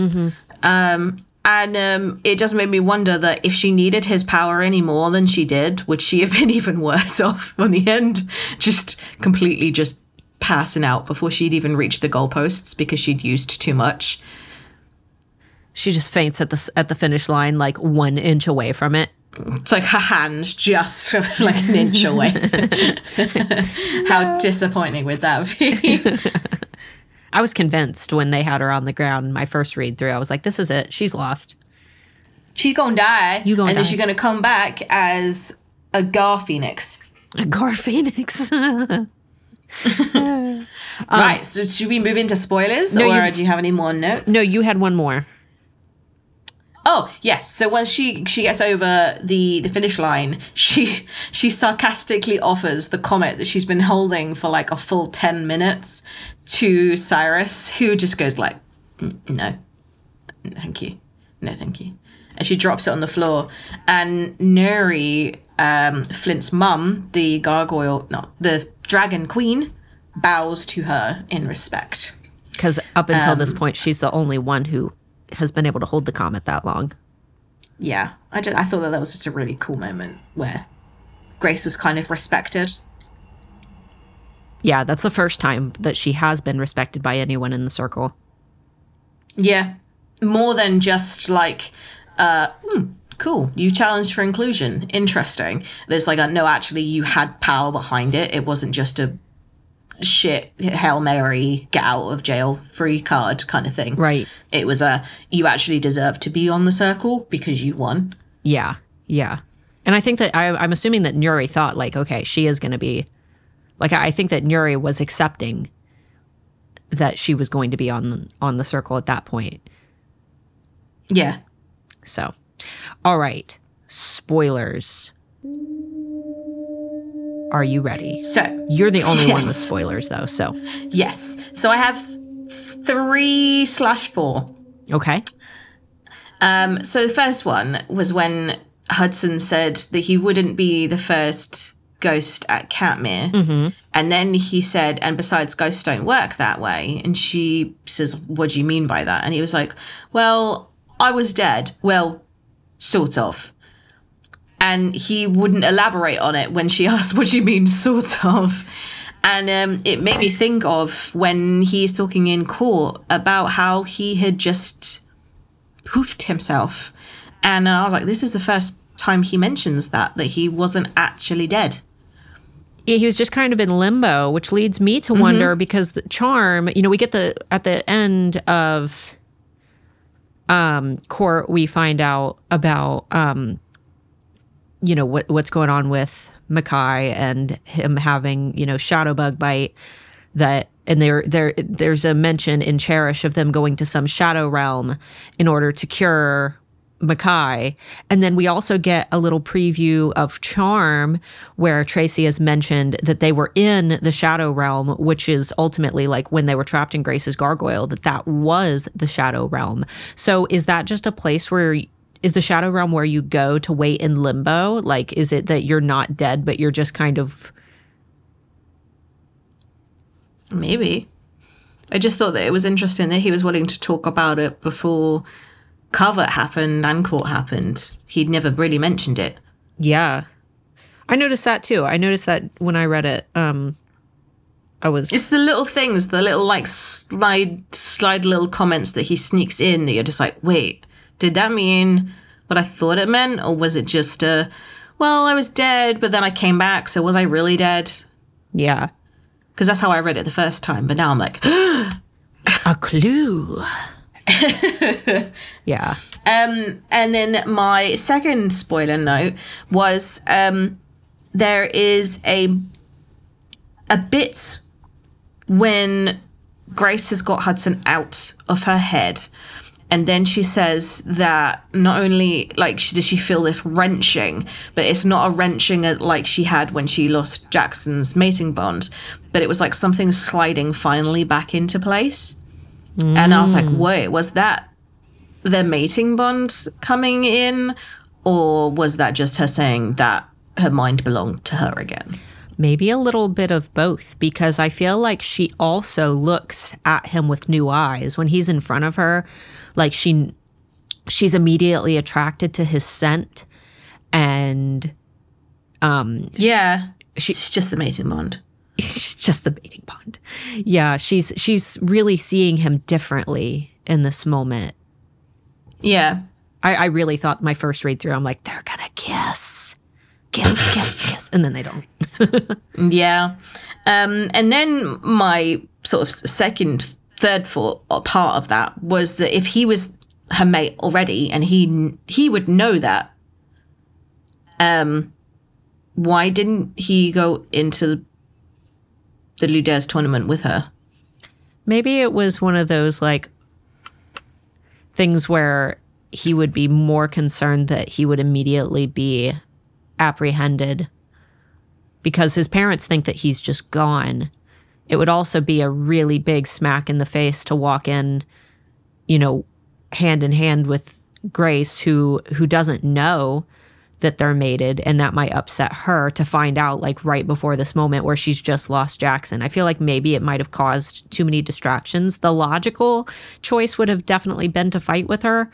And it just made me wonder that if she needed his power any more than she did, would she have been even worse off on the end? Just completely just passing out before she'd even reached the goalposts because she'd used too much. She just faints at the finish line, like 1 inch away from it. It's like her hand's just like an inch away. How disappointing would that be? I was convinced when they had her on the ground in my first read through. I was like, this is it. She's lost. She's gonna die. And then she's gonna come back as a Gar Phoenix. A Gar Phoenix. Right, so should we move into spoilers? Or do you have any more notes? No, you had one more. Oh, yes. So once she gets over the finish line, she sarcastically offers the comet that she's been holding for like a full 10 minutes to Cyrus, who just goes like, no, thank you. No, thank you. And she drops it on the floor. And Nuri, Flint's mum, the dragon queen, bows to her in respect. Because up until this point, she's the only one who has been able to hold the comet that long. Yeah, I thought that was just a really cool moment where Grace was kind of respected. Yeah, that's the first time that she has been respected by anyone in the circle. Yeah, more than just like, cool, you challenged for inclusion, interesting. There's like no, actually you had power behind it. It wasn't just a shit Hail Mary, get out of jail free card kind of thing. Right. It was you actually deserve to be on the circle because you won. Yeah. And I think that I'm assuming that Nuri thought like, okay, she is going to be like, I think that Nuri was accepting that she was going to be on the circle at that point. Yeah. So, all right. Spoilers. Are you ready? So you're the only one with spoilers, though. So yes. So I have 3/4. Okay. So the first one was when Hudson said that he wouldn't be the first ghost at Katmere, and then he said, "And besides, ghosts don't work that way." And she says, "What do you mean by that?" And he was like, "Well, I was dead. Well, sort of." And he wouldn't elaborate on it when she asked, what do you mean, sort of? And it made me think of when he's talking in court about how he had just poofed himself. And I was like, this is the first time he mentions that he wasn't actually dead. Yeah, he was just kind of in limbo, which leads me to wonder, because the charm, we get at the end of court, we find out about... what's going on with Makai and him having, Shadowbug bite. And there's a mention in Cherish of them going to some shadow realm in order to cure Makai. And then we also get a little preview of Charm where Tracy has mentioned that they were in the shadow realm, which is ultimately like when they were trapped in Grace's gargoyle, that was the shadow realm. So is that just a place is the shadow realm where you go to wait in limbo? Like, is it that you're not dead, but you're just kind of... Maybe. I just thought that it was interesting that he was willing to talk about it before Covert happened and Court happened. He'd never really mentioned it. Yeah. I noticed that too. I noticed that when I read it, It's the little things, the little like slide little comments that he sneaks in that you're just like, wait, did that mean what I thought it meant? Or was it just well, I was dead, but then I came back, so was I really dead? Yeah. Because that's how I read it the first time, but now I'm like, a clue. Yeah. And then my second spoiler note was there is a bit when Grace has got Hudson out of her head, and then she says that not only does she feel this wrenching, but it's not a wrenching like she had when she lost Jackson's mating bond, but it was like something sliding finally back into place. And I was like, wait, was that their mating bond coming in? Or was that just her saying that her mind belonged to her again? Maybe a little bit of both, because I feel like she also looks at him with new eyes. When he's in front of her, like she's immediately attracted to his scent. And yeah, she's just the mating bond. She's just the mating bond. Yeah, she's really seeing him differently in this moment. Yeah. I really thought my first read through, I'm like, they're gonna kiss. Kiss. And then they don't. Yeah. And then my sort of third part of that was that if he was her mate already and he would know that, why didn't he go into the Ludez tournament with her? Maybe it was one of those like things where he would be more concerned that he would immediately be apprehended because his parents think that he's just gone. It would also be a really big smack in the face to walk in, hand in hand with Grace, who doesn't know that they're mated, and that might upset her to find out like right before this moment where she's just lost Jackson. I feel like maybe it might have caused too many distractions. The logical choice would have definitely been to fight with her,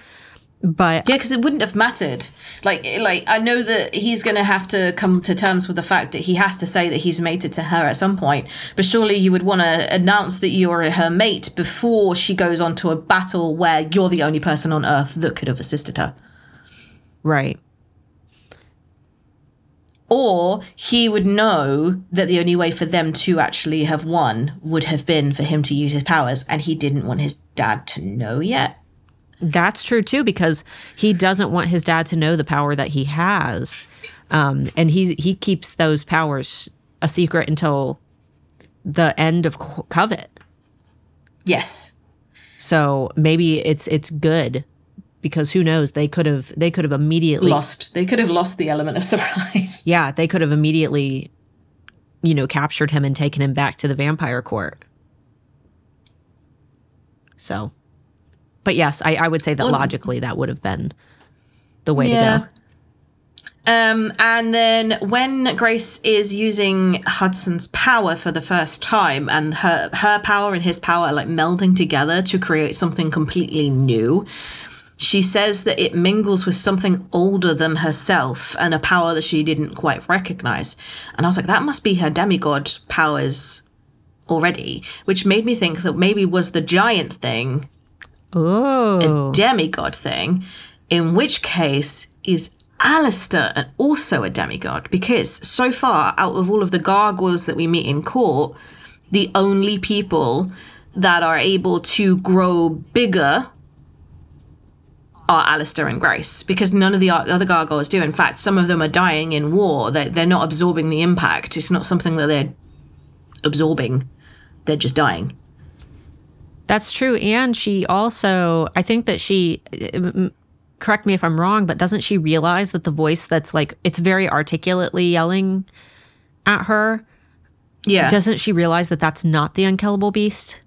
but yeah, because it wouldn't have mattered. Like I know that he's going to have to come to terms with the fact that he has to say that he's mated to her at some point, but surely you would want to announce that you're her mate before she goes on to a battle where you're the only person on Earth that could have assisted her. Right. Or he would know that the only way for them to actually have won would have been for him to use his powers, and he didn't want his dad to know yet. That's true, too, because he doesn't want his dad to know the power that he has. And he keeps those powers a secret until the end of Covet. Yes. So maybe it's good. Because who knows? They could have immediately lost. They could have lost the element of surprise. Yeah, they could have immediately, captured him and taken him back to the vampire court. So, but yes, I would say that logically that would have been the way to go. And then when Grace is using Hudson's power for the first time, and her power and his power are like melding together to create something completely new. She says that it mingles with something older than herself and a power that she didn't quite recognize. And I was like, that must be her demigod powers already, which made me think that maybe was the giant thing a demigod thing, in which case is Alistair also a demigod? Because so far, out of all of the gargoyles that we meet in court, the only people that are able to grow bigger are Alistair and Grace, because none of the other gargoyles do. In fact, some of them are dying in war. They're not absorbing the impact. It's not something that they're absorbing. They're just dying. That's true. And she also, I think that she, correct me if I'm wrong, but doesn't she realize that the voice that's like, it's very articulately yelling at her? Yeah. Doesn't she realize that that's not the unkillable beast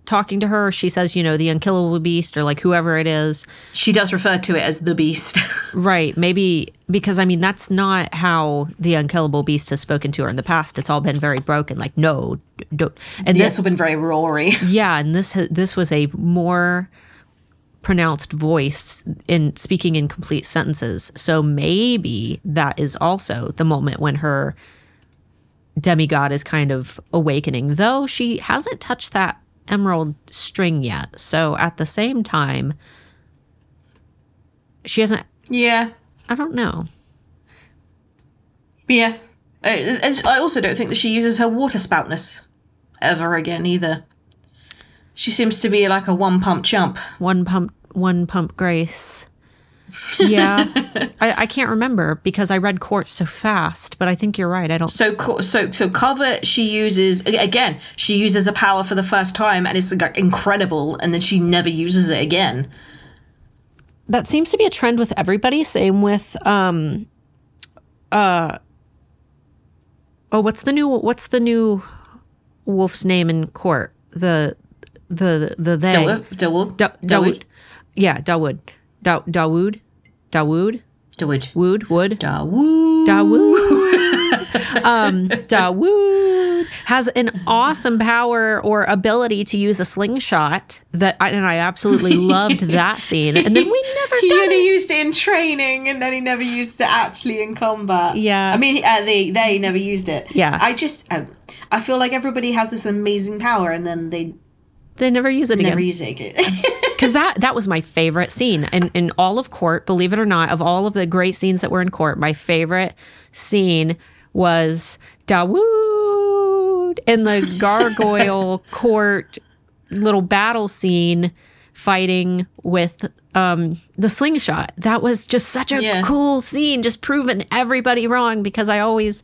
talking to her? She says, the unkillable beast, or like whoever it is. She does refer to it as the beast. Right. Maybe because, I mean, that's not how the unkillable beast has spoken to her in the past. It's all been very broken. Like, no, don't. And It's all been very roary. Yeah. And this was a more pronounced voice in speaking in complete sentences. So maybe that is also the moment when her demigod is kind of awakening, though she hasn't touched that emerald string yet. So at the same time, she hasn't. Yeah. I don't know. Yeah. I also don't think that she uses her water spoutness ever again either. She seems to be like a one pump chump. One pump Grace. Yeah. I can't remember because I read Court so fast, but I think you're right. I don't. So Covet, she uses a power for the first time, and it's like incredible, and then she never uses it again. That seems to be a trend with everybody. Same with what's the new wolf's name in Court? The they. Dawood. Yeah, Dawood. Dawood. Dawood has an awesome power or ability to use a slingshot and I absolutely loved that scene. And then we never he only used it in training, and then he never used it actually in combat. Yeah. I mean, they never used it. Yeah. I feel like everybody has this amazing power, and then they never use it again. Never use it again. Because that was my favorite scene in all of Court. Believe it or not, of all of the great scenes that were in Court, my favorite scene was Dawood in the gargoyle court little battle scene fighting with the slingshot. That was just such a cool scene, just proving everybody wrong, because I always...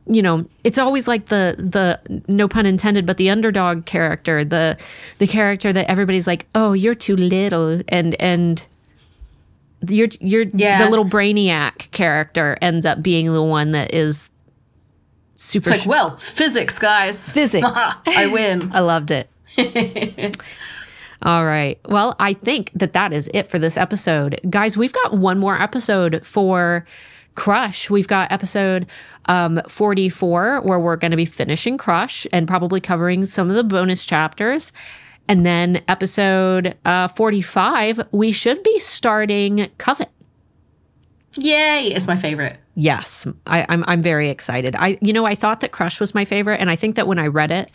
it's always like the no pun intended, but the underdog character, the character that everybody's like, oh, you're too little, and you're the little brainiac character ends up being the one that is super. It's like, physics, guys. Physics. I win. I loved it. All right. Well, I think that is it for this episode. Guys, we've got one more episode for Crush. We've got episode 44, where we're going to be finishing Crush and probably covering some of the bonus chapters. And then episode 45, we should be starting Covet. Yay! It's my favorite. Yes, I'm very excited. I thought that Crush was my favorite, and I think that when I read it,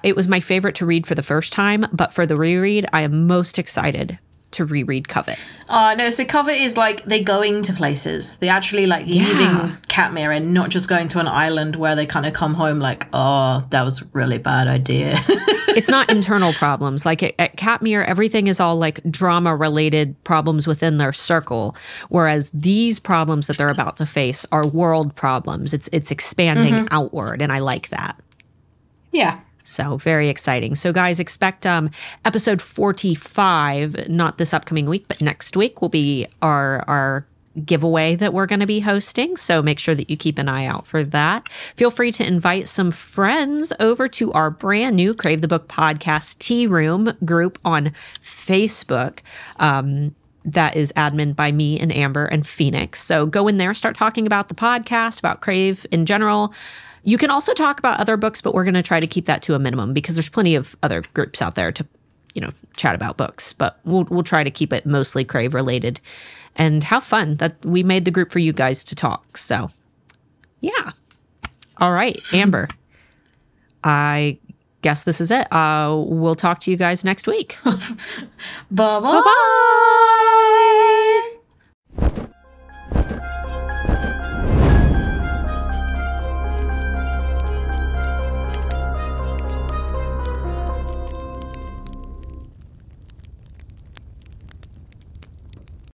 it was my favorite to read for the first time. But for the reread, I am most excited to reread Covet. No, so Covet is like they going to places. They actually like leaving Katmere and not just going to an island where they kind of come home like, oh, that was a really bad idea. It's not internal problems. Like at Katmere, everything is all like drama-related problems within their circle, whereas these problems that they're about to face are world problems. It's expanding outward, and I like that. Yeah. So very exciting. So guys, expect episode 45, not this upcoming week, but next week will be our giveaway that we're going to be hosting. So make sure that you keep an eye out for that. Feel free to invite some friends over to our brand new Crave the Book Podcast Tea Room group on Facebook. That is admin by me and Amber and Phoenix. So go in there, start talking about the podcast, about Crave in general. You can also talk about other books, but we're going to try to keep that to a minimum because there's plenty of other groups out there to, chat about books. But we'll try to keep it mostly Crave related and have fun that we made the group for you guys to talk. So, yeah. All right, Amber. I guess this is it. We'll talk to you guys next week. Bye-bye.